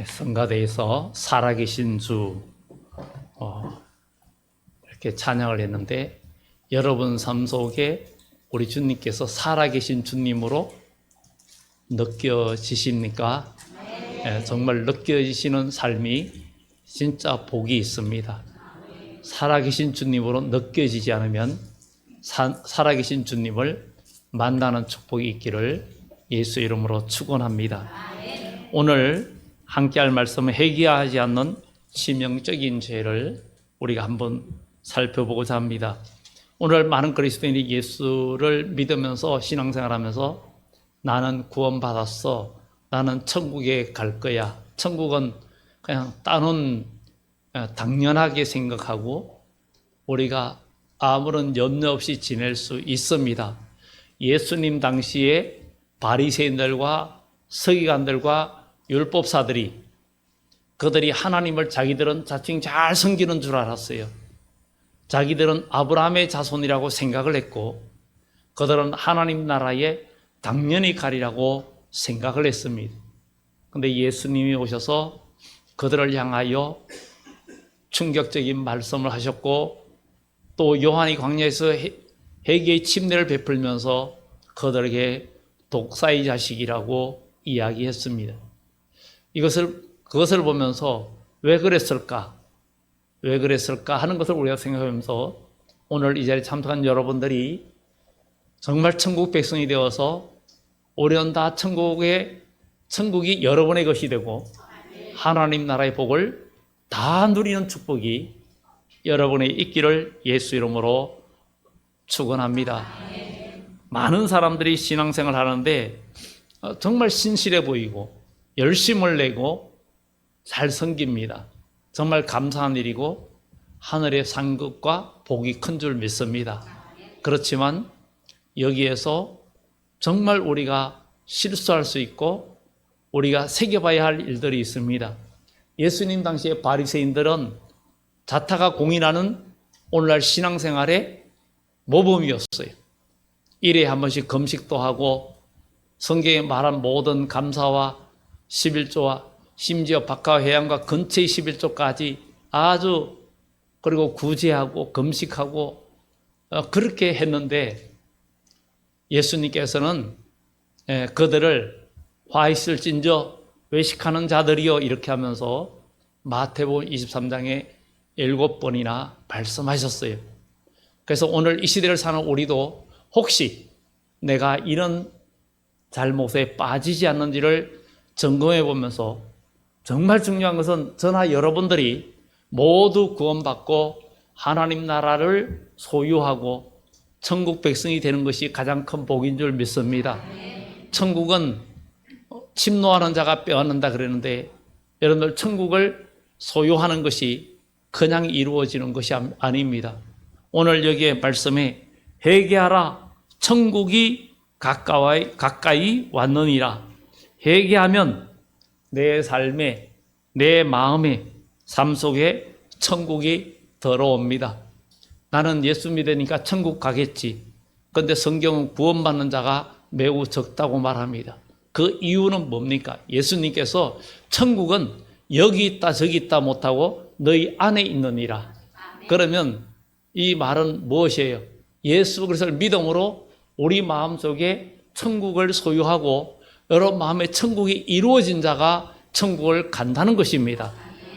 성가대에서 살아계신 주 이렇게 찬양을 했는데, 여러분 삶 속에 우리 주님께서 살아계신 주님으로 느껴지십니까? 정말 느껴지시는 삶이 진짜 복이 있습니다. 살아계신 주님으로 느껴지지 않으면 살아계신 주님을 만나는 축복이 있기를 예수 이름으로 축원합니다. 오늘 함께할 말씀은 회개하지 않는 치명적인 죄를 우리가 한번 살펴보고자 합니다. 오늘 많은 그리스도인이 예수를 믿으면서 신앙생활하면서 나는 구원받았어, 나는 천국에 갈 거야, 천국은 그냥 따놓은 당연하게 생각하고 우리가 아무런 염려 없이 지낼 수 있습니다. 예수님 당시에 바리새인들과 서기관들과 율법사들이, 그들이 하나님을 자기들은 자칭 잘 섬기는 줄 알았어요. 자기들은 아브라함의 자손이라고 생각을 했고, 그들은 하나님 나라에 당연히 가리라고 생각을 했습니다. 그런데 예수님이 오셔서 그들을 향하여 충격적인 말씀을 하셨고, 또 요한이 광야에서 회개의 침례를 베풀면서 그들에게 독사의 자식이라고 이야기했습니다. 그것을 보면서 왜 그랬을까 하는 것을 우리가 생각하면서 오늘 이 자리에 참석한 여러분들이 정말 천국 백성이 되어서 올해는 다 천국이 여러분의 것이 되고 하나님 나라의 복을 다 누리는 축복이 여러분의 있기를 예수 이름으로 축원합니다. 많은 사람들이 신앙생활 하는데 정말 신실해 보이고 열심을 내고 잘 섬깁니다. 정말 감사한 일이고 하늘의 상급과 복이 큰 줄 믿습니다. 그렇지만 여기에서 정말 우리가 실수할 수 있고 우리가 새겨봐야 할 일들이 있습니다. 예수님 당시에 바리새인들은 자타가 공인하는 오늘날 신앙생활의 모범이었어요. 일에 한 번씩 금식도 하고 성경에 말한 모든 감사와 11조와 심지어 바깥 회양과 근처의 11조까지 아주 그리고 구제하고 금식하고 그렇게 했는데, 예수님께서는 그들을 화 있을진저 외식하는 자들이여 이렇게 하면서 마태복음 23장에 7번이나 말씀하셨어요. 그래서 오늘 이 시대를 사는 우리도 혹시 내가 이런 잘못에 빠지지 않는지를 점검해 보면서, 정말 중요한 것은 저나 여러분들이 모두 구원받고 하나님 나라를 소유하고 천국 백성이 되는 것이 가장 큰 복인 줄 믿습니다. 천국은 침노하는 자가 빼앗는다 그러는데, 여러분들 천국을 소유하는 것이 그냥 이루어지는 것이 아닙니다. 오늘 여기에 말씀에 회개하라, 천국이 가까이 왔느니라. 회개하면 내 삶에, 내 마음에, 삶 속에 천국이 들어옵니다. 나는 예수 믿으니까 천국 가겠지. 그런데 성경은 구원받는 자가 매우 적다고 말합니다. 그 이유는 뭡니까? 예수님께서 천국은 여기 있다 저기 있다 못하고 너희 안에 있느니라. 그러면 이 말은 무엇이에요? 예수 그리스도를 믿음으로 우리 마음속에 천국을 소유하고 여러분 마음에 천국이 이루어진 자가 천국을 간다는 것입니다.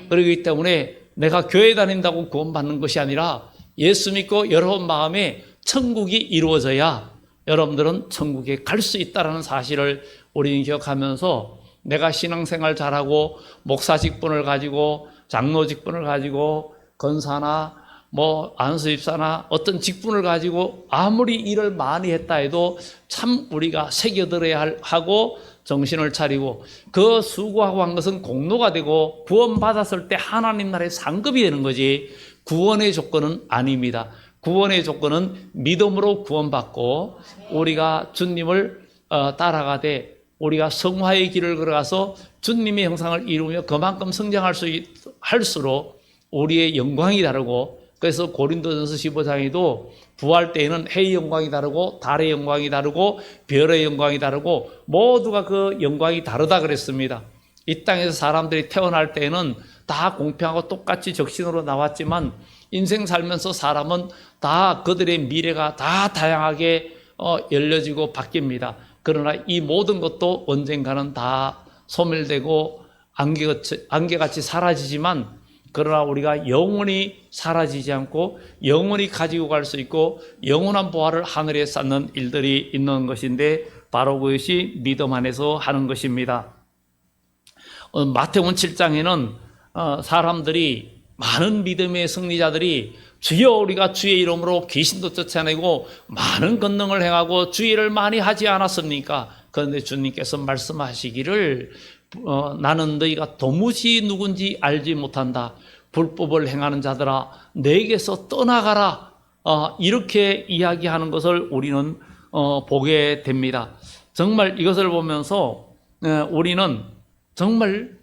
그렇기 때문에 내가 교회 다닌다고 구원받는 것이 아니라 예수 믿고 여러분 마음에 천국이 이루어져야 여러분들은 천국에 갈 수 있다는 사실을 우리는 기억하면서, 내가 신앙생활 잘하고 목사 직분을 가지고 장로 직분을 가지고 권사나 안수집사나 어떤 직분을 가지고 아무리 일을 많이 했다 해도 참 우리가 새겨들어야 하고 정신을 차리고 그 수고하고 한 것은 공로가 되고 구원받았을 때 하나님 나라의 상급이 되는 거지 구원의 조건은 아닙니다. 구원의 조건은 믿음으로 구원받고 우리가 주님을 따라가되 우리가 성화의 길을 걸어가서 주님의 형상을 이루며 그만큼 할수록 우리의 영광이 다르고, 그래서 고린도전서 15장에도 부활 때에는 해의 영광이 다르고 달의 영광이 다르고 별의 영광이 다르고 모두가 그 영광이 다르다 그랬습니다. 이 땅에서 사람들이 태어날 때에는 다 공평하고 똑같이 적신으로 나왔지만 인생 살면서 사람은 다 그들의 미래가 다 다양하게 열려지고 바뀝니다. 그러나 이 모든 것도 언젠가는 다 소멸되고 안개같이 사라지지만, 그러나 우리가 영원히 사라지지 않고 영원히 가지고 갈 수 있고 영원한 보화를 하늘에 쌓는 일들이 있는 것인데, 바로 그것이 믿음 안에서 하는 것입니다. 마태복음 7장에는 사람들이, 많은 믿음의 승리자들이 주여 우리가 주의 이름으로 귀신도 쫓아내고 많은 권능을 행하고 주의 일을 많이 하지 않았습니까? 그런데 주님께서 말씀하시기를 나는 너희가 도무지 누군지 알지 못한다. 불법을 행하는 자들아 내게서 떠나가라. 이렇게 이야기하는 것을 우리는 보게 됩니다. 정말 이것을 보면서 우리는 정말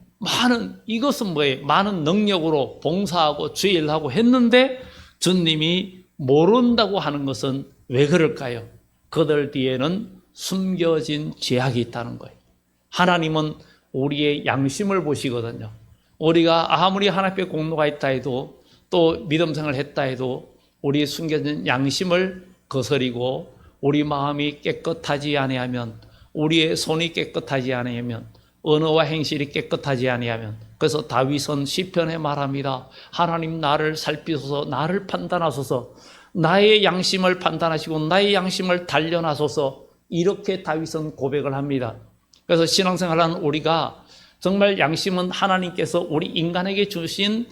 이것은 뭐예요? 많은 능력으로 봉사하고 주의 일을 하고 했는데 주님이 모른다고 하는 것은 왜 그럴까요? 그들 뒤에는 숨겨진 죄악이 있다는 거예요. 하나님은 우리의 양심을 보시거든요. 우리가 아무리 하나님 앞에 공로가 있다 해도, 또 믿음 생활을 했다 해도 우리의 숨겨진 양심을 거스리고 우리 마음이 깨끗하지 아니하면, 우리의 손이 깨끗하지 아니하면, 언어와 행실이 깨끗하지 아니하면, 그래서 다윗은 시편에 말합니다. 하나님 나를 살피소서, 나를 판단하소서, 나의 양심을 판단하시고 나의 양심을 단련하소서, 이렇게 다윗은 고백을 합니다. 그래서 신앙생활하는 우리가 정말 양심은 하나님께서 우리 인간에게 주신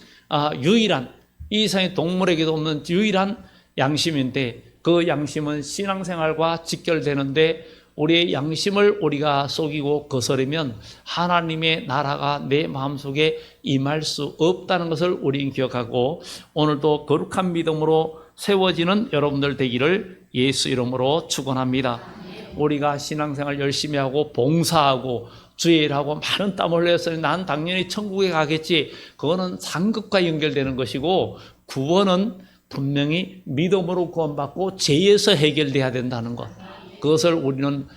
유일한, 이 세상의 동물에게도 없는 유일한 양심인데, 그 양심은 신앙생활과 직결되는데 우리의 양심을 우리가 속이고 거스르면 하나님의 나라가 내 마음속에 임할 수 없다는 것을 우리는 기억하고, 오늘도 거룩한 믿음으로 세워지는 여러분들 되기를 예수 이름으로 축원합니다. 우리가 신앙생활 열심히 하고 봉사하고 주의 일하고 많은 땀 흘려서 난 당연히 천국에 가겠지, 그거는 상급과 연결되는 것이고, 구원은 분명히 믿음으로 구원받고 죄에서 해결돼야 된다는 것, 그것을 우리는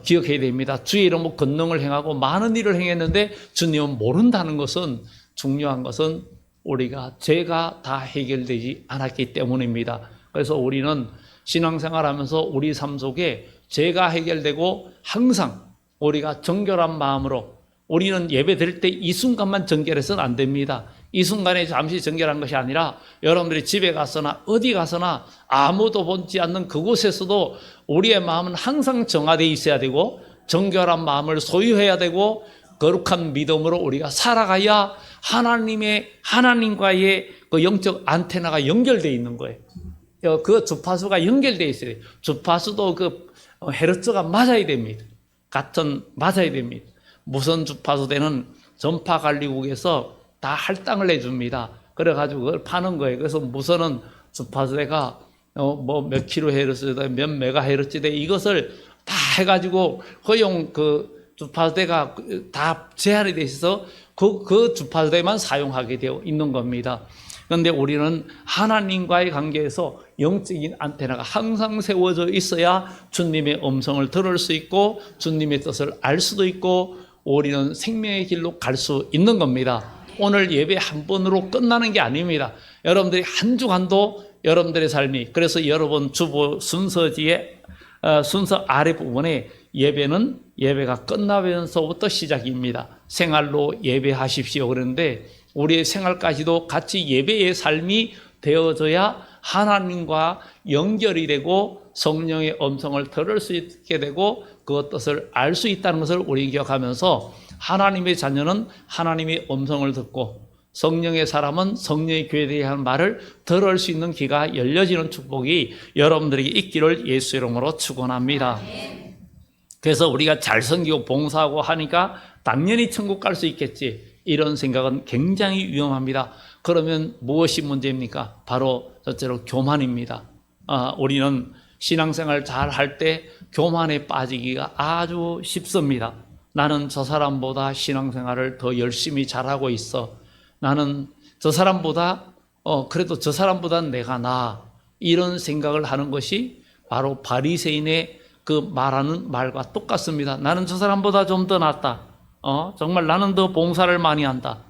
기억해야 됩니다. 주의 이름으로 권능을 행하고 많은 일을 행했는데 주님은 모른다는 것은, 중요한 것은 우리가 죄가 다 해결되지 않았기 때문입니다. 그래서 우리는 신앙생활하면서 우리 삶 속에 죄가 해결되고 항상 우리가 정결한 마음으로, 우리는 예배 드릴 때 이 순간만 정결해서는 안 됩니다. 이 순간에 잠시 정결한 것이 아니라 여러분들이 집에 가서나 어디 가서나 아무도 보지 않는 그곳에서도 우리의 마음은 항상 정화되어 있어야 되고 정결한 마음을 소유해야 되고 거룩한 믿음으로 우리가 살아가야 하나님과의 그 영적 안테나가 연결되어 있는 거예요. 그 주파수가 연결되어 있어요. 주파수도 그 헤르츠가 맞아야 됩니다. 맞아야 됩니다. 무선 주파수대는 전파관리국에서 다 할당을 해줍니다. 그래가지고 그걸 파는 거예요. 그래서 무선은 주파수대가 몇 킬로헤르츠대, 몇 메가헤르츠대, 이것을 다 해가지고 허용 그 주파수대가 다 제한이 돼 있어서 그 주파수대만 사용하게 되어 있는 겁니다. 그런데 우리는 하나님과의 관계에서 영적인 안테나가 항상 세워져 있어야 주님의 음성을 들을 수 있고 주님의 뜻을 알 수도 있고 우리는 생명의 길로 갈 수 있는 겁니다. 오늘 예배 한 번으로 끝나는 게 아닙니다. 여러분들이 한 주간도 여러분들의 삶이, 그래서 여러분 주보 순서지의 순서 아랫부분에 예배가 끝나면서부터 시작입니다. 생활로 예배하십시오 그러는데, 우리의 생활까지도 같이 예배의 삶이 되어져야 하나님과 연결이 되고 성령의 음성을 들을 수 있게 되고 그 뜻을 알 수 있다는 것을 우리 기억하면서, 하나님의 자녀는 하나님의 음성을 듣고 성령의 사람은 성령의 교회에 대한 말을 들을 수 있는 귀가 열려지는 축복이 여러분들에게 있기를 예수 이름으로 축원합니다. 그래서 우리가 잘 섬기고 봉사하고 하니까 당연히 천국 갈 수 있겠지, 이런 생각은 굉장히 위험합니다. 그러면 무엇이 문제입니까? 바로 첫째로 교만입니다. 우리는 신앙생활 잘 할 때 교만에 빠지기가 아주 쉽습니다. 나는 저 사람보다 신앙생활을 더 열심히 잘하고 있어. 나는 저 사람보다 그래도 저 사람보다 내가 나아. 이런 생각을 하는 것이 바로 바리새인의 그 말하는 말과 똑같습니다. 나는 저 사람보다 좀 더 낫다. 정말 나는 더 봉사를 많이 한다.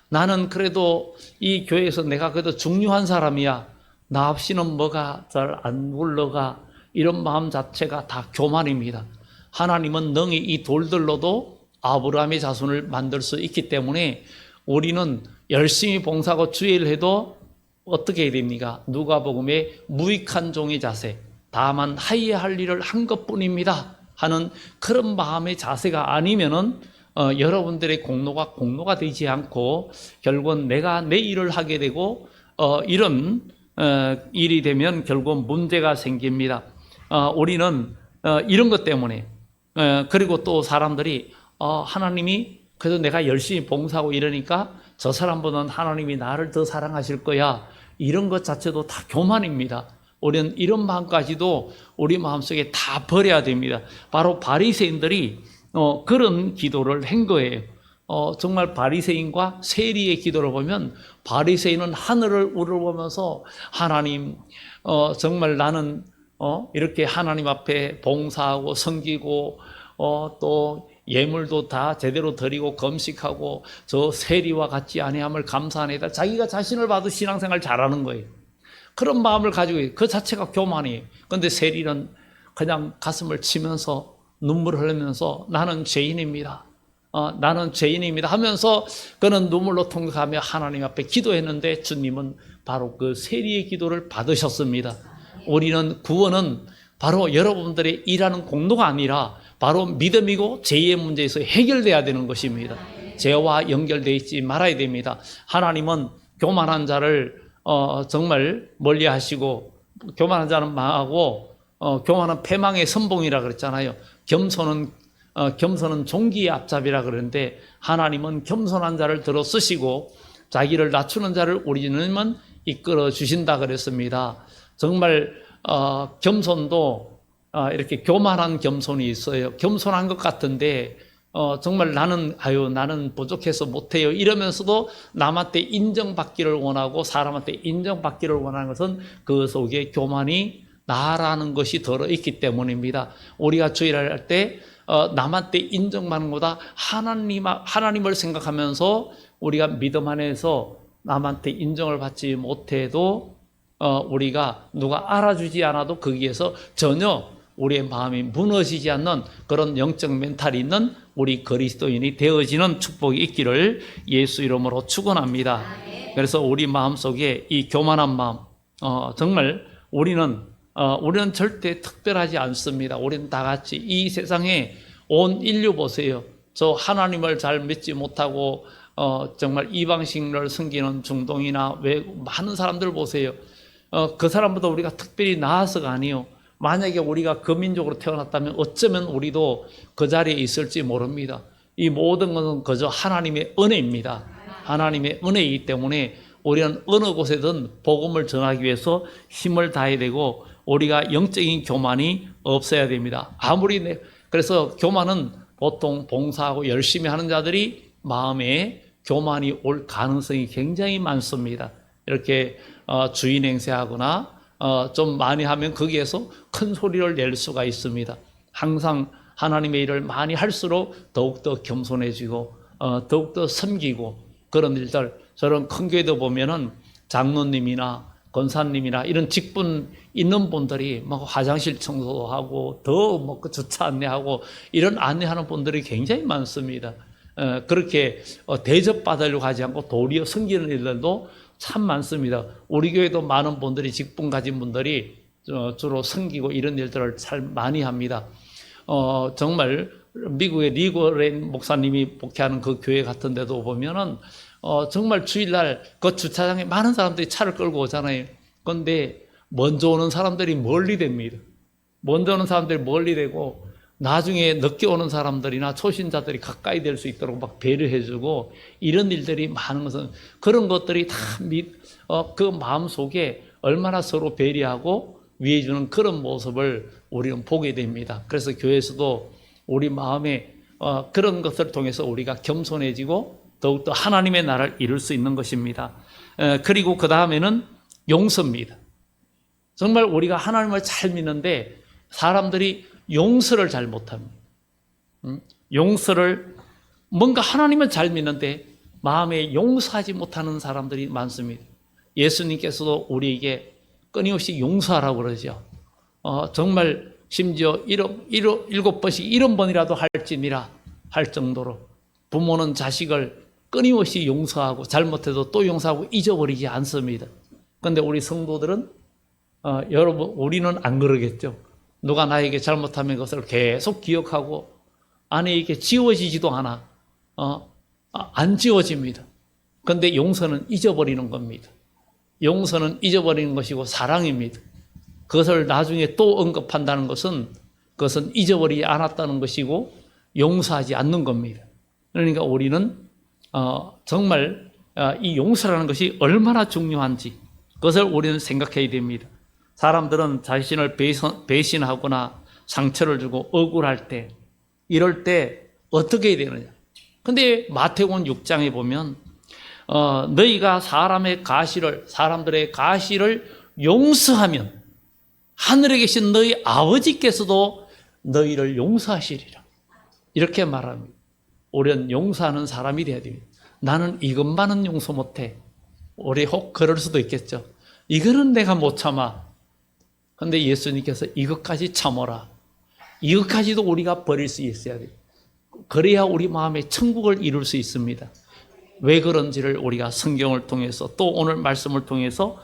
나는 그래도 이 교회에서 내가 그래도 중요한 사람이야. 나 없이는 뭐가 잘 안 굴러가. 이런 마음 자체가 다 교만입니다. 하나님은 능히 이 돌들로도 아브라함의 자손을 만들 수 있기 때문에 우리는 열심히 봉사하고 주의를 해도 어떻게 해야 됩니까? 누가복음의 무익한 종의 자세, 다만 하여야 할 일을 한 것뿐입니다 하는 그런 마음의 자세가 아니면은 여러분들의 공로가 되지 않고 결국은 내가 내 일을 하게 되고 이런 일이 되면 결국 문제가 생깁니다. 우리는 이런 것 때문에 그리고 또 사람들이 하나님이 그래도 내가 열심히 봉사하고 이러니까 저 사람보다는 하나님이 나를 더 사랑하실 거야. 이런 것 자체도 다 교만입니다. 우리는 이런 마음까지도 우리 마음속에 다 버려야 됩니다. 바로 바리새인들이 그런 기도를 한 거예요. 정말 바리새인과 세리의 기도를 보면 바리새인은 하늘을 우러보면서 하나님 정말 나는 이렇게 하나님 앞에 봉사하고 섬기고 또 예물도 다 제대로 드리고 금식하고 저 세리와 같지 아니함을 감사하나이다. 자기가 자신을 봐도 신앙생활 잘하는 거예요. 그런 마음을 가지고 그 자체가 교만이에요. 그런데 세리는 그냥 가슴을 치면서 눈물을 흘리면서 나는 죄인입니다. 나는 죄인입니다 하면서 그는 눈물로 통곡하며 하나님 앞에 기도했는데 주님은 바로 그 세리의 기도를 받으셨습니다. 우리는 구원은 바로 여러분들의 일하는 공로가 아니라 바로 믿음이고 죄의 문제에서 해결돼야 되는 것입니다. 죄와 연결되어 있지 말아야 됩니다. 하나님은 교만한 자를 정말 멀리하시고 교만한 자는 망하고 교만은 패망의 선봉이라 그랬잖아요. 겸손은 종기의 앞잡이라 그러는데 하나님은 겸손한 자를 들어 쓰시고 자기를 낮추는 자를 우리는 이끌어 주신다 그랬습니다. 정말 겸손도 이렇게 교만한 겸손이 있어요. 겸손한 것 같은데 정말 나는 부족해서 못해요 이러면서도 남한테 인정받기를 원하고 사람한테 인정받기를 원하는 것은 그 속에 교만이 나라는 것이 들어있기 때문입니다. 우리가 주의를 할 때 남한테 인정받는 것보다 하나님을 생각하면서 우리가 믿음 안에서 남한테 인정을 받지 못해도 우리가 누가 알아주지 않아도 거기에서 전혀 우리의 마음이 무너지지 않는 그런 영적 멘탈이 있는 우리 그리스도인이 되어지는 축복이 있기를 예수 이름으로 축원합니다. 그래서 우리 마음속에 이 교만한 마음 정말 우리는 절대 특별하지 않습니다. 우리는 다 같이 이 세상에 온 인류 보세요. 저 하나님을 잘 믿지 못하고 정말 이방신을 섬기는 중동이나 많은 사람들 보세요. 그 사람보다 우리가 특별히 나아서가 아니요. 만약에 우리가 그 민족으로 태어났다면 어쩌면 우리도 그 자리에 있을지 모릅니다. 이 모든 것은 그저 하나님의 은혜입니다. 하나님의 은혜이기 때문에 우리는 어느 곳에든 복음을 전하기 위해서 힘을 다해야 되고 우리가 영적인 교만이 없어야 됩니다. 그래서 교만은 보통 봉사하고 열심히 하는 자들이 마음에 교만이 올 가능성이 굉장히 많습니다. 이렇게 주인 행세하거나 좀 많이 하면 거기에서 큰 소리를 낼 수가 있습니다. 항상 하나님의 일을 많이 할수록 더욱더 겸손해지고 더욱더 섬기고 그런 일들 저런 큰 교회도 보면은 장로님이나 권사님이나 이런 직분 있는 분들이 막 화장실 청소도 하고 더 그 주차 안내하고 이런 안내하는 분들이 굉장히 많습니다. 그렇게 대접받으려고 하지 않고 도리어 섬기는 일들도 참 많습니다. 우리 교회도 많은 분들이 직분 가진 분들이 주로 섬기고 이런 일들을 참 많이 합니다. 정말 미국의 리고렌 목사님이 목회하는 그 교회 같은 데도 보면은 정말 주일날 그 주차장에 많은 사람들이 차를 끌고 오잖아요. 그런데 먼저 오는 사람들이 멀리 됩니다. 먼저 오는 사람들이 멀리 되고 나중에 늦게 오는 사람들이나 초신자들이 가까이 될 수 있도록 막 배려해주고 이런 일들이 많은 것은 그런 것들이 다 그 마음 속에 얼마나 서로 배려하고 위해주는 그런 모습을 우리는 보게 됩니다. 그래서 교회에서도 우리 마음에 그런 것을 통해서 우리가 겸손해지고 더욱더 하나님의 나라를 이룰 수 있는 것입니다. 그리고 그 다음에는 용서입니다. 정말 우리가 하나님을 잘 믿는데 사람들이 용서를 잘 못합니다. 용서를 뭔가 하나님은 잘 믿는데 마음에 용서하지 못하는 사람들이 많습니다. 예수님께서도 우리에게 끊임없이 용서하라고 그러죠. 정말 심지어 7번씩 70번이라도 할지니라 할 정도로 부모는 자식을 끊임없이 용서하고 잘못해도 또 용서하고 잊어버리지 않습니다. 그런데 우리 성도들은 여러분 우리는 안 그러겠죠. 누가 나에게 잘못하면 그것을 계속 기억하고 아내에게 지워지지도 않아. 안 지워집니다. 그런데 용서는 잊어버리는 겁니다. 용서는 잊어버리는 것이고 사랑입니다. 그것을 나중에 또 언급한다는 것은 그것은 잊어버리지 않았다는 것이고 용서하지 않는 겁니다. 그러니까 우리는 정말 이 용서라는 것이 얼마나 중요한지 그것을 우리는 생각해야 됩니다. 사람들은 자신을 배신하거나 상처를 주고 억울할 때 이럴 때 어떻게 해야 되느냐. 근데 마태복음 6장에 보면 너희가 사람들의 가시를 용서하면 하늘에 계신 너희 아버지께서도 너희를 용서하시리라. 이렇게 말합니다. 우리는 용서하는 사람이 되어야 됩니다. 나는 이것만은 용서 못해. 우리 혹 그럴 수도 있겠죠. 이거는 내가 못 참아. 그런데 예수님께서 이것까지 참어라. 이것까지도 우리가 버릴 수 있어야 돼요. 그래야 우리 마음에 천국을 이룰 수 있습니다. 왜 그런지를 우리가 성경을 통해서 또 오늘 말씀을 통해서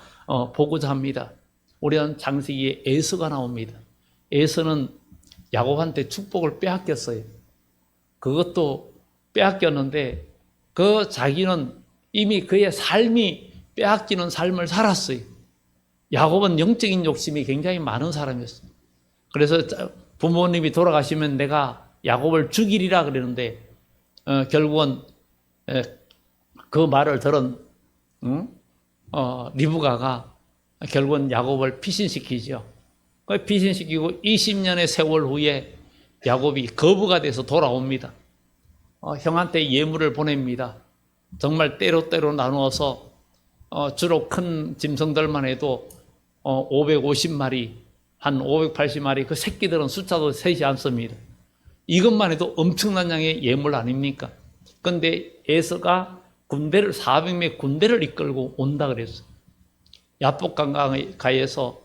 보고자 합니다. 우리는 창세기에 에서가 나옵니다. 에서는 야곱한테 축복을 빼앗겼어요. 그것도 빼앗겼는데 자기는 이미 그의 삶이 빼앗기는 삶을 살았어요. 야곱은 영적인 욕심이 굉장히 많은 사람이었어요. 그래서 부모님이 돌아가시면 내가 야곱을 죽이리라 그러는데 결국은 그 말을 들은 리브가가 결국은 야곱을 피신시키죠. 피신시키고 20년의 세월 후에 야곱이 거부가 돼서 돌아옵니다. 형한테 예물을 보냅니다. 정말 때로 나누어서 주로 큰 짐승들만 해도 550마리, 한 580마리 그 새끼들은 숫자도 세지 않습니다. 이것만 해도 엄청난 양의 예물 아닙니까? 그런데 에서가 400명의 군대를 이끌고 온다 그랬어요. 야복강가에서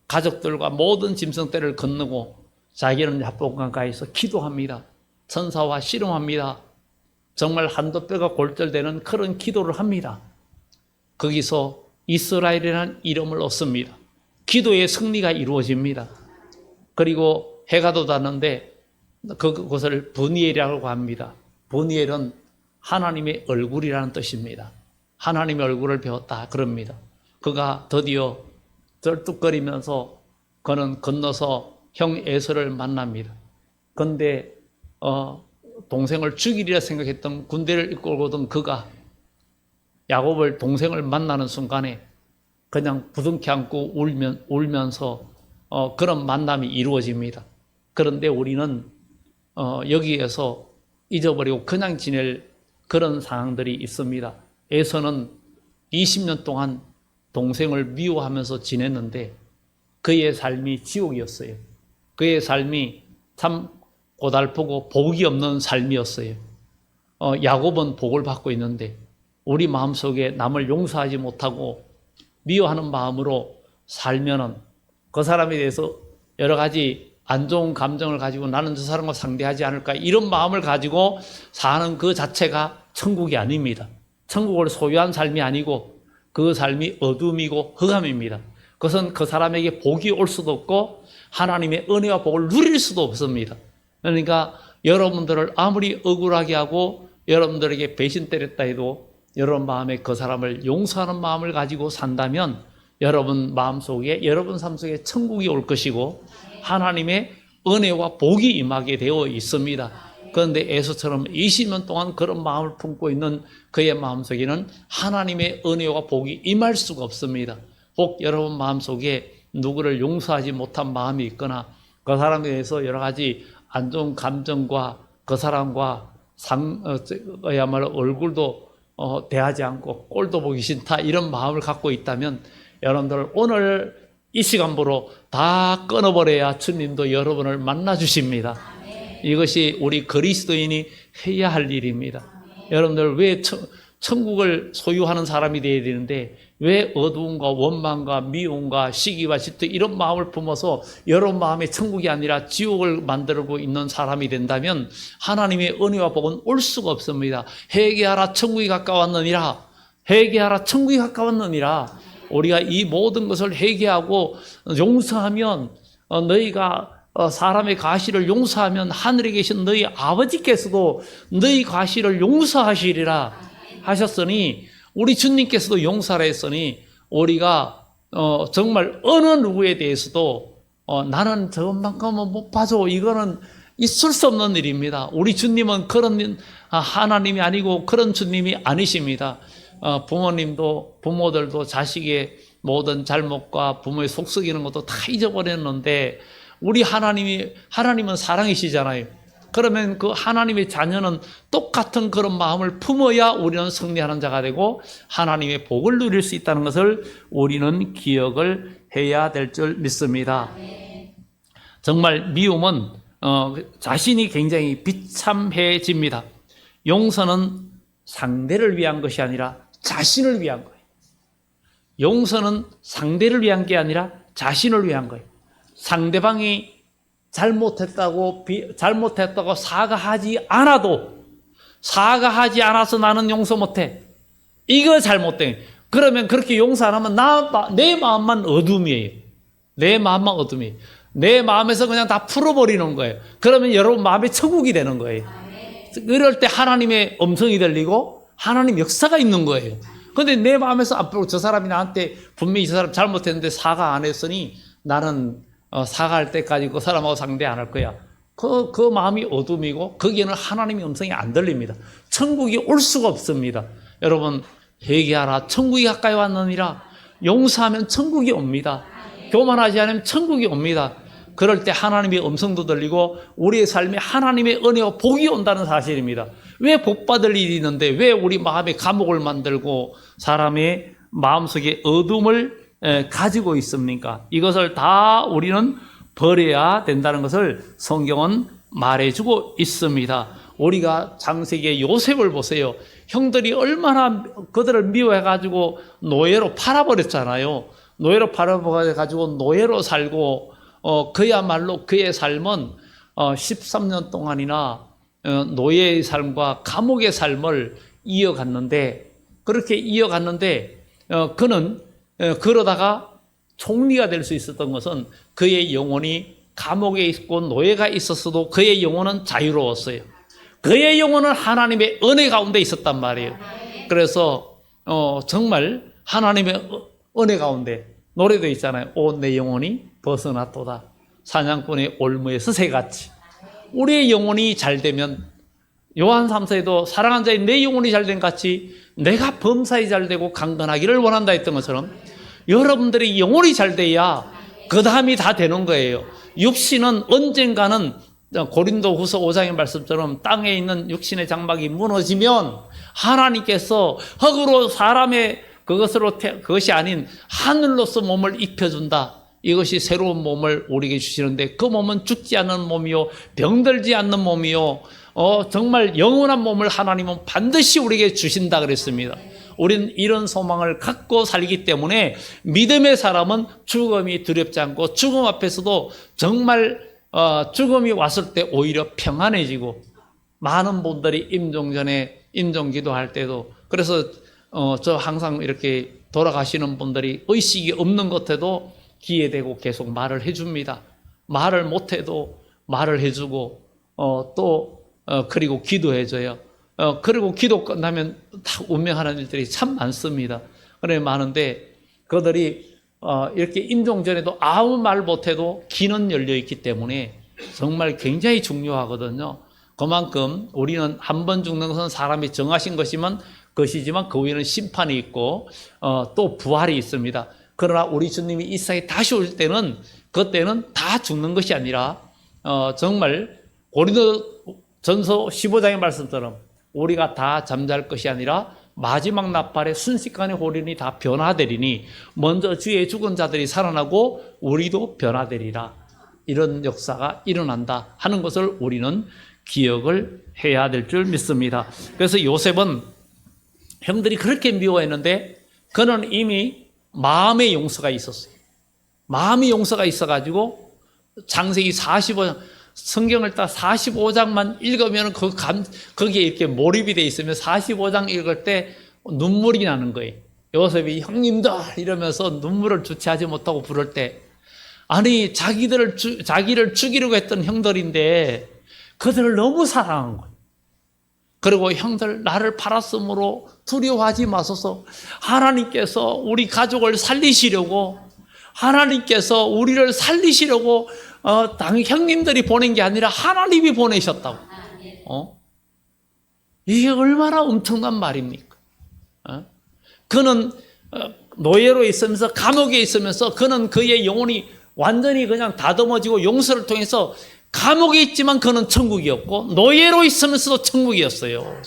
가족들과 모든 짐승떼를 건너고 자기는 야복강가에서 기도합니다. 천사와 씨름합니다. 정말 한도 뼈가 골절되는 그런 기도를 합니다. 거기서 이스라엘이라는 이름을 얻습니다. 기도의 승리가 이루어집니다. 그리고 해가 돋았는데 그곳을 브니엘이라고 합니다. 브니엘은 하나님의 얼굴이라는 뜻입니다. 하나님의 얼굴을 배웠다 그럽니다. 그가 드디어 쩔뚝거리면서 그는 건너서 형 에서를 만납니다. 그런데 동생을 죽이리라 생각했던 군대를 이끌고 오던 그가 야곱을 동생을 만나는 순간에 그냥 부둥켜 안고 울면서 그런 만남이 이루어집니다. 그런데 우리는 여기에서 잊어버리고 그냥 지낼 그런 상황들이 있습니다. 에서는 20년 동안 동생을 미워하면서 지냈는데 그의 삶이 지옥이었어요. 그의 삶이 참 고달프고 복이 없는 삶이었어요. 야곱은 복을 받고 있는데 우리 마음속에 남을 용서하지 못하고 미워하는 마음으로 살면은 그 사람에 대해서 여러 가지 안 좋은 감정을 가지고 나는 저 사람과 상대하지 않을까 이런 마음을 가지고 사는 그 자체가 천국이 아닙니다. 천국을 소유한 삶이 아니고 그 삶이 어둠이고 흑암입니다. 그것은 그 사람에게 복이 올 수도 없고 하나님의 은혜와 복을 누릴 수도 없습니다. 그러니까 여러분들을 아무리 억울하게 하고 여러분들에게 배신 때렸다 해도 여러분 마음에 그 사람을 용서하는 마음을 가지고 산다면 여러분 마음속에 여러분 삶 속에 천국이 올 것이고 하나님의 은혜와 복이 임하게 되어 있습니다. 그런데 에서처럼 20년 동안 그런 마음을 품고 있는 그의 마음속에는 하나님의 은혜와 복이 임할 수가 없습니다. 혹 여러분 마음속에 누구를 용서하지 못한 마음이 있거나 그 사람에 대해서 여러 가지 안 좋은 감정과 그 사람과 야말로 얼굴도 대하지 않고 꼴도 보기 싫다 이런 마음을 갖고 있다면 여러분들 오늘 이 시간부로 다 끊어버려야 주님도 여러분을 만나 주십니다. 이것이 우리 그리스도인이 해야 할 일입니다. 여러분들 왜 천국을 소유하는 사람이 되어야 되는데 왜 어두움과 원망과 미움과 시기와 질투 이런 마음을 품어서 여러분 마음에 천국이 아니라 지옥을 만들고 있는 사람이 된다면 하나님의 은혜와 복은 올 수가 없습니다. 회개하라 천국이 가까웠느니라. 회개하라 천국이 가까웠느니라. 우리가 이 모든 것을 회개하고 용서하면 너희가 사람의 과실을 용서하면 하늘에 계신 너희 아버지께서도 너희 과실을 용서하시리라 하셨으니 우리 주님께서도 용서를 했으니 우리가 정말 어느 누구에 대해서도 나는 저것만큼은 못 봐줘 이거는 있을 수 없는 일입니다. 우리 주님은 그런 하나님이 아니고 그런 주님이 아니십니다. 부모들도 자식의 모든 잘못과 부모의 속썩이는 것도 다 잊어버렸는데 우리 하나님은 사랑이시잖아요. 그러면 그 하나님의 자녀는 똑같은 그런 마음을 품어야 우리는 승리하는 자가 되고 하나님의 복을 누릴 수 있다는 것을 우리는 기억을 해야 될 줄 믿습니다. 정말 미움은 자신이 굉장히 비참해집니다. 용서는 상대를 위한 것이 아니라 자신을 위한 거예요. 용서는 상대를 위한 게 아니라 자신을 위한 거예요. 상대방이 잘못했다고 사과하지 않아서 나는 용서 못해. 이거 잘못된. 그러면 그렇게 용서 안 하면 내 마음만 어둠이에요. 내 마음에서 그냥 다 풀어버리는 거예요. 그러면 여러분 마음에 천국이 되는 거예요. 이럴 때 하나님의 음성이 들리고 하나님 역사가 있는 거예요. 그런데 내 마음에서 앞으로 저 사람이 나한테 분명히 저 사람 잘못했는데 사과 안 했으니 나는 사과할 때까지 그 사람하고 상대 안 할 거야. 그 마음이 어둠이고 거기에는 하나님의 음성이 안 들립니다. 천국이 올 수가 없습니다. 여러분 회개하라 천국이 가까이 왔느니라. 용서하면 천국이 옵니다. 교만하지 않으면 천국이 옵니다. 그럴 때 하나님의 음성도 들리고 우리의 삶에 하나님의 은혜와 복이 온다는 사실입니다. 왜 복 받을 일이 있는데 왜 우리 마음에 감옥을 만들고 사람의 마음속에 어둠을 가지고 있습니까? 이것을 다 우리는 버려야 된다는 것을 성경은 말해주고 있습니다. 우리가 창세기의 요셉을 보세요. 형들이 얼마나 그들을 미워해가지고 노예로 팔아버렸잖아요. 노예로 팔아버려가지고 노예로 살고 그야말로 그의 삶은 13년 동안이나 노예의 삶과 감옥의 삶을 이어갔는데 그렇게 이어갔는데 그는 그러다가 총리가 될 수 있었던 것은 그의 영혼이 감옥에 있고 노예가 있었어도 그의 영혼은 자유로웠어요. 그의 영혼은 하나님의 은혜 가운데 있었단 말이에요. 그래서 정말 하나님의 은혜 가운데 노래도 있잖아요. 오 내 영혼이 벗어났도다. 사냥꾼의 올무에서 새같이. 우리의 영혼이 잘 되면 요한 3서에도 사랑한 자의 내 영혼이 잘 된 같이 내가 범사에 잘 되고 강건하기를 원한다 했던 것처럼 여러분들의 영혼이 잘 돼야 그 다음이 다 되는 거예요. 육신은 언젠가는 고린도후서 5장의 말씀처럼 땅에 있는 육신의 장막이 무너지면 하나님께서 흙으로 사람의 그것이 아닌 하늘로서 몸을 입혀준다. 이것이 새로운 몸을 우리에게 주시는데 그 몸은 죽지 않는 몸이요 병들지 않는 몸이요 정말 영원한 몸을 하나님은 반드시 우리에게 주신다 그랬습니다. 우리는 이런 소망을 갖고 살기 때문에 믿음의 사람은 죽음이 두렵지 않고 죽음 앞에서도 정말 죽음이 왔을 때 오히려 평안해지고 많은 분들이 임종 전에 임종기도할 때도 그래서 저 항상 이렇게 돌아가시는 분들이 의식이 없는 것 해도 귀에 대고 계속 말을 해줍니다. 말을 못해도 말을 해주고 그리고 기도해줘요. 그리고 기도 끝나면 다 운명하는 일들이 참 많습니다. 그래 많은데 그들이 이렇게 임종 전에도 아무 말 못해도 귀는 열려 있기 때문에 정말 굉장히 중요하거든요. 그만큼 우리는 한 번 죽는 것은 사람이 정하신 것이지만 그 위에는 심판이 있고 또 부활이 있습니다. 그러나 우리 주님이 이 세상에 다시 올 때는 그때는 다 죽는 것이 아니라 정말 고린도전서 15장의 말씀처럼 우리가 다 잠잘 것이 아니라 마지막 나팔에 순식간에 호련이 다 변화되리니 먼저 주의 죽은 자들이 살아나고 우리도 변화되리라. 이런 역사가 일어난다 하는 것을 우리는 기억을 해야 될 줄 믿습니다. 그래서 요셉은 형들이 그렇게 미워했는데 그는 이미 마음의 용서가 있었어요. 마음의 용서가 있어가지고 창세기 45장, 성경을 딱 45장만 읽으면 거기에 이렇게 몰입이 돼 있으면 45장 읽을 때 눈물이 나는 거예요. 요셉이 형님들 이러면서 눈물을 주체하지 못하고 부를 때, 아니 자기를 죽이려고 했던 형들인데 그들을 너무 사랑한 거예요. 그리고 형들 나를 팔았으므로 두려워하지 마소서. 하나님께서 우리 가족을 살리시려고, 하나님께서 우리를 살리시려고 형님들이 보낸 게 아니라 하나님이 보내셨다고. 이게 얼마나 엄청난 말입니까? 그는 노예로 있으면서 감옥에 있으면서 그는 그의 영혼이 완전히 그냥 다듬어지고 용서를 통해서 감옥에 있지만 그는 천국이었고 노예로 있으면서도 천국이었어요.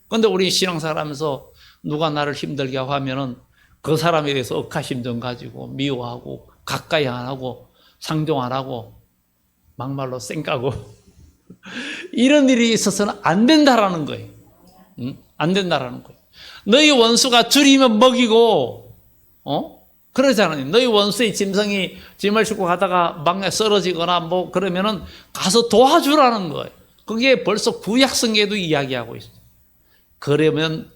그런데 우리 신앙생활 하면서 누가 나를 힘들게 하면은 그 사람에 대해서 억하심정 가지고 미워하고 가까이 안 하고 상종 안 하고 막말로 쌩까고 이런 일이 있어서는 안 된다라는 거예요. 안 된다라는 거예요. 너희 원수가 줄이면 먹이고, 그러잖아요. 너희 원수의 짐승이 짐을 싣고 가다가 막내 쓰러지거나 뭐 그러면은 가서 도와주라는 거예요. 그게 벌써 구약 성경에도 이야기하고 있어요. 그러면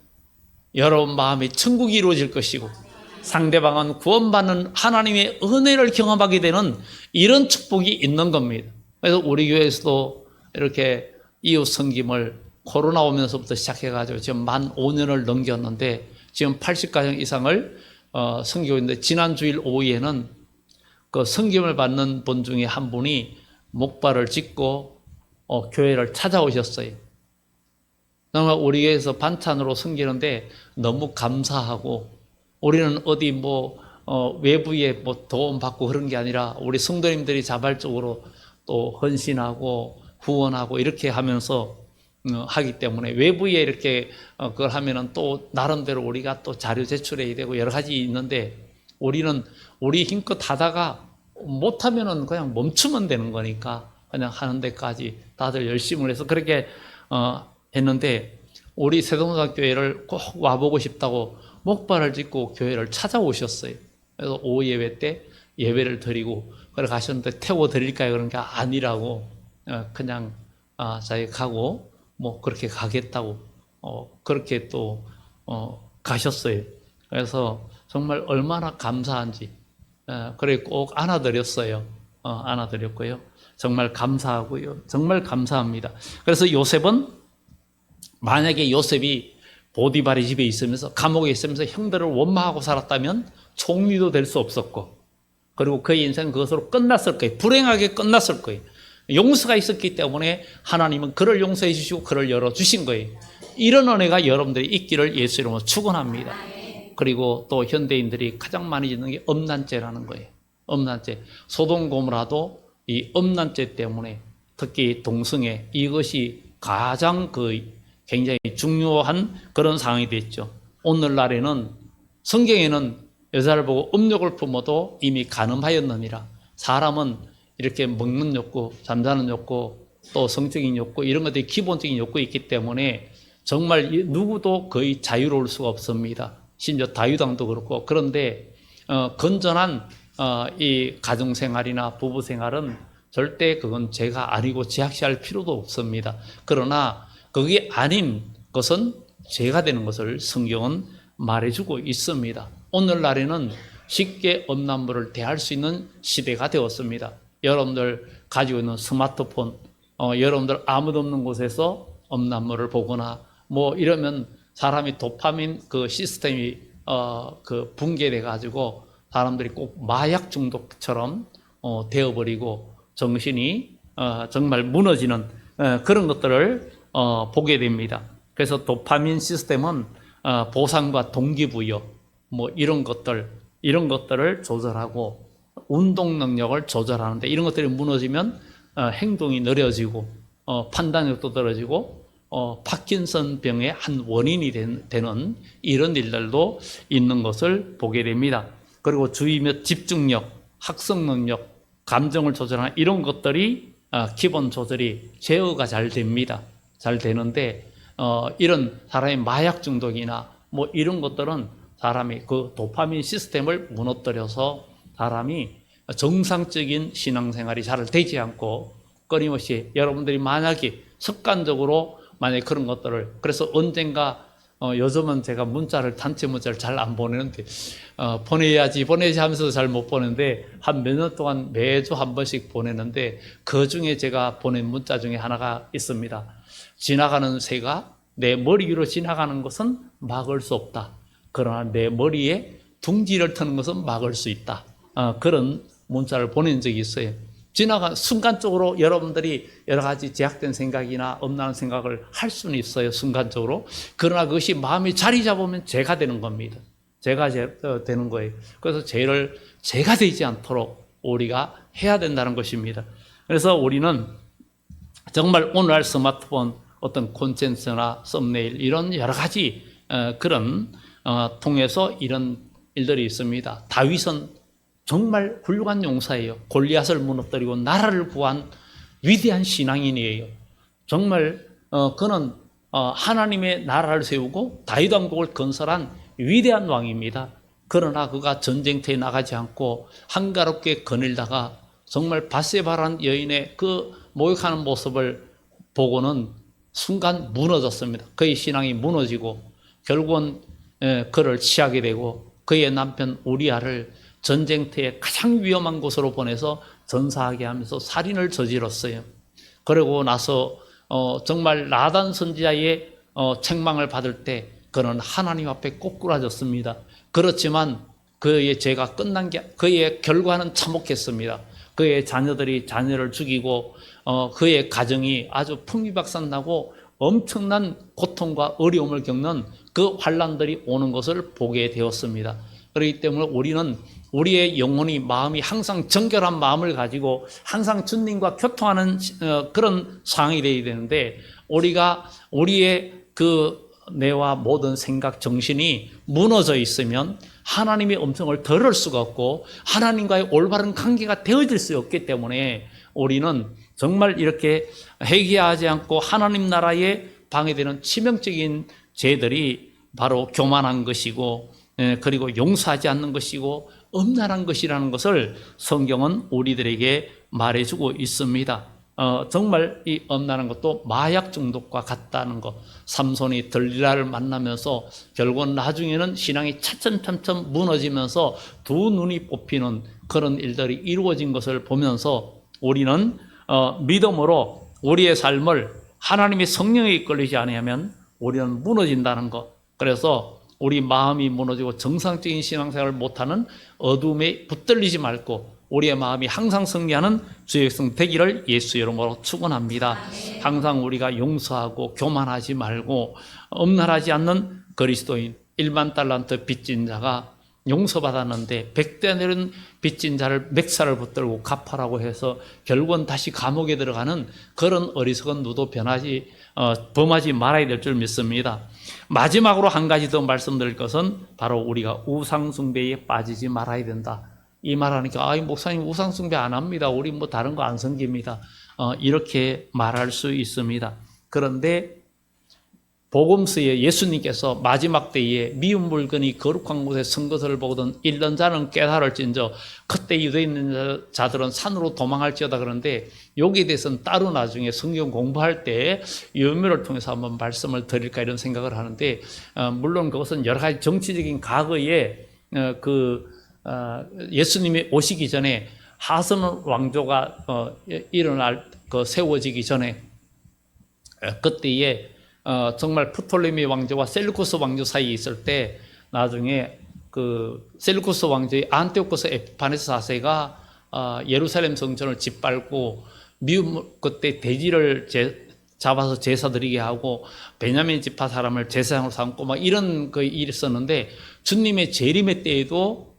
여러분 마음에 천국이 이루어질 것이고 상대방은 구원받는 하나님의 은혜를 경험하게 되는 이런 축복이 있는 겁니다. 그래서 우리 교회에서도 이렇게 이웃 섬김을 코로나 오면서부터 시작해가지고 지금 만 5년을 넘겼는데 지금 80가정 이상을 섬기고 있는데, 지난 주일 오후에는 그 섬김을 받는 분 중에 한 분이 목발을 짚고 교회를 찾아오셨어요. 정말 우리 교회에서 반찬으로 섬기는데 너무 감사하고, 우리는 어디 외부에 도움 받고 그런 게 아니라 우리 성도님들이 자발적으로 또 헌신하고 후원하고 이렇게 하면서 하기 때문에, 외부에 이렇게 그걸 하면은 또 나름대로 우리가 또 자료 제출해야 되고 여러 가지 있는데, 우리는 우리 힘껏 하다가 못하면은 그냥 멈추면 되는 거니까 그냥 하는 데까지 다들 열심을 해서 그렇게 했는데, 우리 세동산 교회를 꼭 와보고 싶다고 목발을 짚고 교회를 찾아오셨어요. 그래서 오후 예배 때 예배를 드리고 그래 가셨는데, 태워 드릴까요? 그런 게 아니라고 그냥 자기가 가고 그렇게 가겠다고 그렇게 또 가셨어요. 그래서 정말 얼마나 감사한지 그래 꼭 안아드렸어요. 안아드렸고요. 정말 감사하고요. 정말 감사합니다. 그래서 요셉은, 만약에 요셉이 보디발의 집에 있으면서 감옥에 있으면서 형들을 원망하고 살았다면 총리도 될 수 없었고, 그리고 그의 인생은 그것으로 끝났을 거예요. 불행하게 끝났을 거예요. 용서가 있었기 때문에 하나님은 그를 용서해 주시고 그를 열어주신 거예요. 이런 은혜가 여러분들이 있기를 예수 이름으로 축원합니다. 그리고 또 현대인들이 가장 많이 짓는 게 음란죄라는 거예요. 음란죄. 소돔 고모라도 이 음란죄 때문에, 특히 동성애, 이것이 가장 굉장히 중요한 그런 상황이 됐죠. 오늘날에는 성경에는 여자를 보고 음욕을 품어도 이미 간음하였느니라. 사람은 이렇게 먹는 욕구, 잠자는 욕구, 또 성적인 욕구, 이런 것들이 기본적인 욕구가 있기 때문에 정말 누구도 거의 자유로울 수가 없습니다. 심지어 다유당도 그렇고. 그런데 건전한 이 가정생활이나 부부생활은 절대 그건 죄가 아니고 제약시할 필요도 없습니다. 그러나 그게 아닌 것은 죄가 되는 것을 성경은 말해주고 있습니다. 오늘날에는 쉽게 음란물을 대할 수 있는 시대가 되었습니다. 여러분들 가지고 있는 스마트폰, 여러분들 아무도 없는 곳에서 음란물을 보거나 이러면 사람이 도파민 그 시스템이 붕괴돼 가지고 사람들이 꼭 마약 중독처럼 되어버리고 정신이 정말 무너지는 그런 것들을 보게 됩니다. 그래서 도파민 시스템은 보상과 동기부여 이런 것들을 조절하고 운동 능력을 조절하는데, 이런 것들이 무너지면 행동이 느려지고 판단력도 떨어지고 파킨슨 병의 한 원인이 되는 이런 일들도 있는 것을 보게 됩니다. 그리고 주의 및 집중력, 학습 능력, 감정을 조절하는 이런 것들이 기본 조절이 제어가 잘 됩니다. 잘 되는데 이런 사람의 마약 중독이나 뭐 이런 것들은 사람이 그 도파민 시스템을 무너뜨려서 사람이 정상적인 신앙생활이 잘 되지 않고 끊임없이 여러분들이 만약에 습관적으로 만약에 그런 것들을 그래서 언젠가 요즘은 제가 단체 문자를 잘 안 보내는데 보내야지 하면서 잘 못 보내는데 한 몇 년 동안 매주 한 번씩 보내는데 그 중에 제가 보낸 문자 중에 하나가 있습니다. 지나가는 새가 내 머리 위로 지나가는 것은 막을 수 없다. 그러나 내 머리에 둥지를 트는 것은 막을 수 있다. 그런 문자를 보낸 적이 있어요. 지나간 순간적으로 여러분들이 여러 가지 제약된 생각이나 엄난한 생각을 할 수는 있어요. 순간적으로. 그러나 그것이 마음이 자리 잡으면 죄가 되는 겁니다. 죄가 되는 거예요. 그래서 죄를 죄가 되지 않도록 우리가 해야 된다는 것입니다. 그래서 우리는 정말 오늘날 스마트폰 어떤 콘텐츠나 썸네일 이런 여러 가지 그런 통해서 이런 일들이 있습니다. 다윗은 정말 훌륭한 용사예요. 골리앗을 무너뜨리고 나라를 구한 위대한 신앙인이에요. 정말 그는 하나님의 나라를 세우고 다윗 왕국을 건설한 위대한 왕입니다. 그러나 그가 전쟁터에 나가지 않고 한가롭게 거닐다가 정말 밧세바라는 여인의 그 모욕하는 모습을 보고는 순간 무너졌습니다. 그의 신앙이 무너지고 결국은 그를 취하게 되고 그의 남편 우리아를 전쟁터에 가장 위험한 곳으로 보내서 전사하게 하면서 살인을 저질렀어요. 그러고 나서 정말 나단 선지자의 책망을 받을 때 그는 하나님 앞에 꼬꾸라졌습니다. 그렇지만 그의 죄가 끝난 게 그의 결과는 참혹했습니다. 그의 자녀를 죽이고 그의 가정이 아주 풍비박산나고 엄청난 고통과 어려움을 겪는 그 환난들이 오는 것을 보게 되었습니다. 그렇기 때문에 우리는 우리의 영혼이 마음이 항상 정결한 마음을 가지고 항상 주님과 교통하는 그런 상황이 되어야 되는데 우리의 그 뇌와 모든 생각, 정신이 무너져 있으면 하나님의 음성을 들을 수가 없고 하나님과의 올바른 관계가 되어질 수 없기 때문에 우리는 정말 이렇게 회개하지 않고 하나님 나라에 방해되는 치명적인 죄들이 바로 교만한 것이고 그리고 용서하지 않는 것이고 엄란한 것이라는 것을 성경은 우리들에게 말해주고 있습니다. 정말 이 엄란한 것도 마약 중독과 같다는 것. 삼손이 들릴라를 만나면서 결국은 나중에는 신앙이 차츰차츰 무너지면서 두 눈이 뽑히는 그런 일들이 이루어진 것을 보면서 우리는 믿음으로 우리의 삶을 하나님의 성령에 이끌리지 않으면 우리는 무너진다는 것. 그래서 우리 마음이 무너지고 정상적인 신앙생활을 못하는 어둠에 붙들리지 말고 우리의 마음이 항상 승리하는 주의 백성 되기를 예수 이름으로 축원합니다. 항상 우리가 용서하고 교만하지 말고 엄란하지 않는 그리스도인 1만 달란트 빚진 자가 용서받았는데 100대는 빚진 자를 맥살을 붙들고 갚아라고 해서 결국은 다시 감옥에 들어가는 그런 어리석은 누도 범하지 말아야 될 줄 믿습니다. 마지막으로 한 가지 더 말씀드릴 것은 바로 우리가 우상숭배에 빠지지 말아야 된다. 이 말하니까 목사님 우상숭배 안 합니다. 우리 뭐 다른 거 안 섬깁니다. 이렇게 말할 수 있습니다. 그런데 복음서에 예수님께서 마지막 때에 미운 물건이 거룩한 곳에 선 것을 보거든 읽는 자는 깨달을진저 그때 유대에 있는 자들은 산으로 도망할지어다. 그런데 여기에 대해서는 따로 나중에 성경 공부할 때 유묘를 통해서 한번 말씀을 드릴까 이런 생각을 하는데 물론 그것은 여러 가지 정치적인 과거에 예수님이 오시기 전에 하선 왕조가 세워지기 전에 그때에 정말 프톨레미 왕조와 셀루코스 왕조 사이에 있을 때 나중에 그 셀루코스 왕조의 안티오코스 에피파네스 4세가 예루살렘 성전을 짓밟고 그때 돼지를 잡아서 제사 드리게 하고 베냐민 지파 사람을 제사장으로 삼고 막 이런 그 일이 있었는데 주님의 재림의 때에도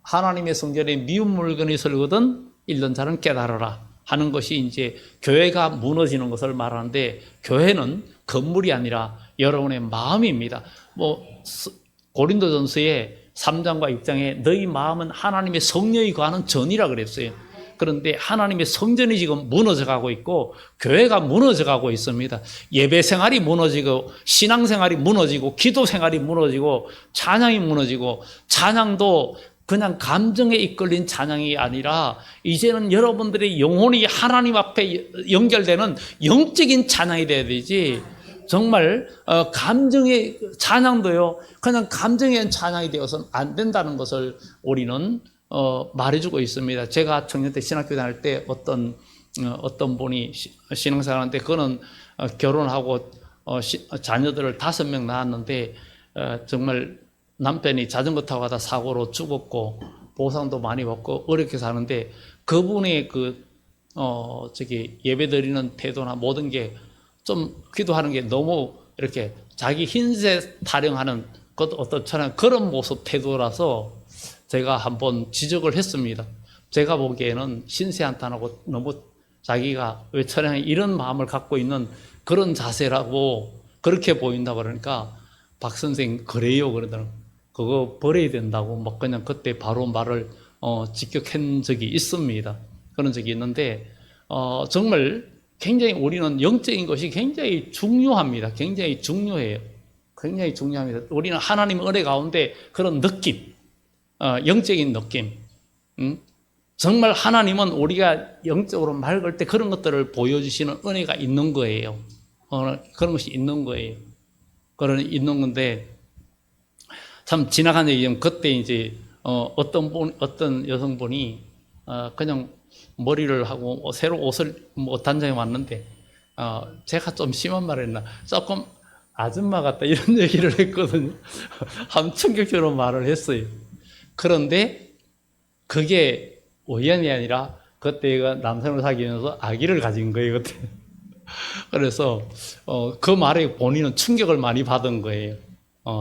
하나님의 성전에 미운 물건이 설거든 읽는 자는 깨달아라 하는 것이 이제 교회가 무너지는 것을 말하는데 교회는 건물이 아니라 여러분의 마음입니다. 고린도전서에 3장과 6장에 너희 마음은 하나님의 성령이 거하는 전이라 그랬어요. 그런데 하나님의 성전이 지금 무너져가고 있고 교회가 무너져가고 있습니다. 예배 생활이 무너지고 신앙생활이 무너지고 기도 생활이 무너지고 찬양이 무너지고 찬양도 그냥 감정에 이끌린 찬양이 아니라 이제는 여러분들의 영혼이 하나님 앞에 연결되는 영적인 찬양이 돼야 되지, 정말 감정의 찬양도요 그냥 감정의 찬양이 되어서는 안 된다는 것을 우리는 말해주고 있습니다. 제가 청년 때 신학교 다닐 때 어떤 분이 신앙생활하는데 그거는 결혼하고 자녀들을 5명 낳았는데 정말 남편이 자전거 타고 가다 사고로 죽었고 보상도 많이 받고 어렵게 사는데 그분의 예배드리는 태도나 모든 게 좀 기도하는 게 너무 이렇게 자기 흰색 타령하는 어떤 그런 모습 태도라서 제가 한번 지적을 했습니다. 제가 보기에는 신세한탄하고 너무 자기가 왜 찬양에 이런 마음을 갖고 있는 그런 자세라고 그렇게 보인다고 그러니까 박 선생 그래요 그러더라고요. 그거 버려야 된다고 막 그냥 그때 바로 말을 직격한 적이 있습니다. 그런 적이 있는데 정말 굉장히 우리는 영적인 것이 굉장히 중요합니다. 굉장히 중요해요. 굉장히 중요합니다. 우리는 하나님의 은혜 가운데 그런 느낌, 영적인 느낌, 정말 하나님은 우리가 영적으로 맑을 때 그런 것들을 보여주시는 은혜가 있는 거예요. 그런 것이 있는 거예요. 있는 건데 참 지나간 얘기면 그때 이제 어떤 여성분이 그냥 머리를 하고 새로 옷을 단장에 왔는데 제가 좀 심한 말을 했나 조금 아줌마 같다 이런 얘기를 했거든요. 한 충격적으로 말을 했어요. 그런데 그게 우연이 아니라 그때가 남성을 사귀면서 아기를 가진 거예요. 그때. 그래서 그 말에 본인은 충격을 많이 받은 거예요.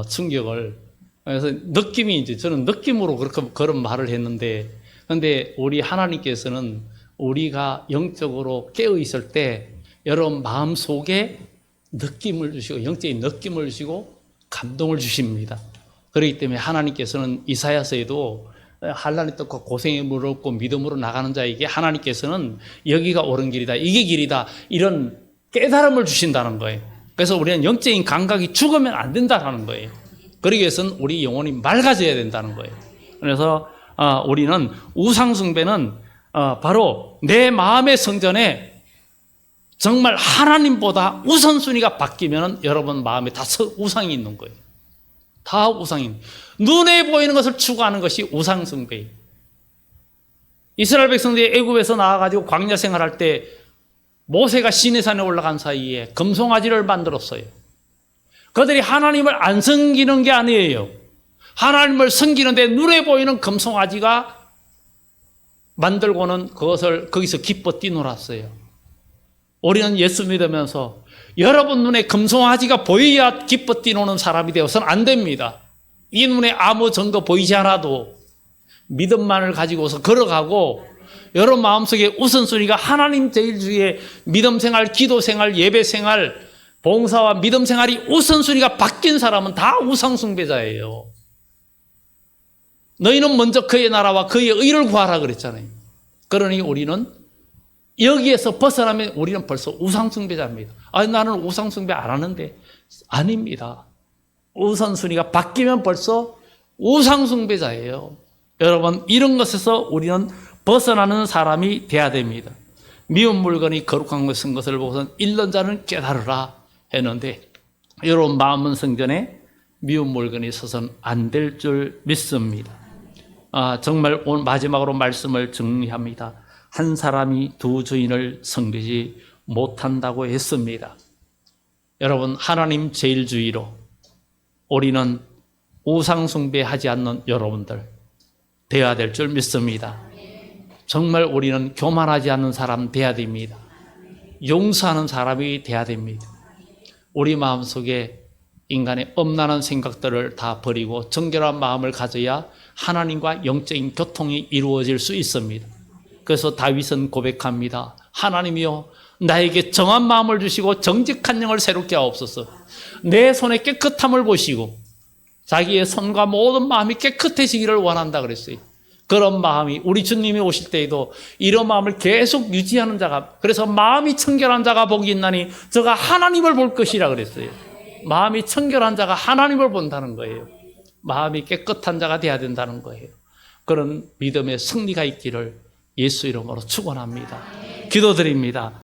충격을. 그래서 느낌이 이제 저는 느낌으로 그런 말을 했는데, 근데 우리 하나님께서는 우리가 영적으로 깨어 있을 때 여러분 마음 속에 느낌을 주시고 영적인 느낌을 주시고 감동을 주십니다. 그렇기 때문에 하나님께서는 이사야서에도 한란이 떴고 고생이 무겁고 믿음으로 나가는 자에게 하나님께서는 여기가 옳은 길이다, 이게 길이다, 이런 깨달음을 주신다는 거예요. 그래서 우리는 영적인 감각이 죽으면 안 된다는 거예요. 그러기 위해서는 우리 영혼이 맑아져야 된다는 거예요. 그래서 우리는 우상숭배는 바로 내 마음의 성전에 정말 하나님보다 우선순위가 바뀌면 여러분 마음에 다 우상이 있는 거예요. 다 우상이. 눈에 보이는 것을 추구하는 것이 우상숭배예요. 이스라엘 백성들이 애굽에서 나와가지고 광야 생활할 때 모세가 시내산에 올라간 사이에 금송아지를 만들었어요. 그들이 하나님을 안 섬기는 게 아니에요. 하나님을 섬기는데 눈에 보이는 금송아지가 만들고는 그것을 거기서 기뻐 뛰놀았어요. 우리는 예수 믿으면서 여러분 눈에 금송아지가 보여야 기뻐 뛰노는 사람이 되어서는 안 됩니다. 이 눈에 아무 증거 보이지 않아도 믿음만을 가지고서 걸어가고 여러분 마음속에 우선순위가 하나님 제일주의의 믿음생활, 기도생활, 예배생활, 봉사와 믿음생활이 우선순위가 바뀐 사람은 다 우상숭배자예요. 너희는 먼저 그의 나라와 그의 의를 구하라 그랬잖아요. 그러니 우리는 여기에서 벗어나면 우리는 벌써 우상숭배자입니다. 아니 나는 우상숭배 안 하는데 아닙니다. 우선순위가 바뀌면 벌써 우상숭배자예요. 여러분 이런 것에서 우리는 벗어나는 사람이 돼야 됩니다. 미운 물건이 거룩한 것인 것을 보고선 잃는 자는 깨달으라 했는데 여러분 마음은 성전에 미운 물건이 있어서는 안 될 줄 믿습니다. 정말 오늘 마지막으로 말씀을 정리합니다. 한 사람이 두 주인을 섬기지 못한다고 했습니다. 여러분 하나님 제일주의로 우리는 우상숭배하지 않는 여러분들 되어야 될 줄 믿습니다. 정말 우리는 교만하지 않는 사람 되어야 됩니다. 용서하는 사람이 되어야 됩니다. 우리 마음속에 인간의 엄란한 생각들을 다 버리고 정결한 마음을 가져야 하나님과 영적인 교통이 이루어질 수 있습니다. 그래서 다윗은 고백합니다. 하나님이여 나에게 정한 마음을 주시고 정직한 영을 새롭게 하옵소서. 내 손에 깨끗함을 보시고 자기의 손과 모든 마음이 깨끗해지기를 원한다 그랬어요. 그런 마음이 우리 주님이 오실 때에도 이런 마음을 계속 유지하는 자가, 그래서 마음이 청결한 자가 복이 있나니 저가 하나님을 볼 것이라 그랬어요. 마음이 청결한 자가 하나님을 본다는 거예요. 마음이 깨끗한 자가 돼야 된다는 거예요. 그런 믿음의 승리가 있기를 예수 이름으로 축원합니다. 기도드립니다.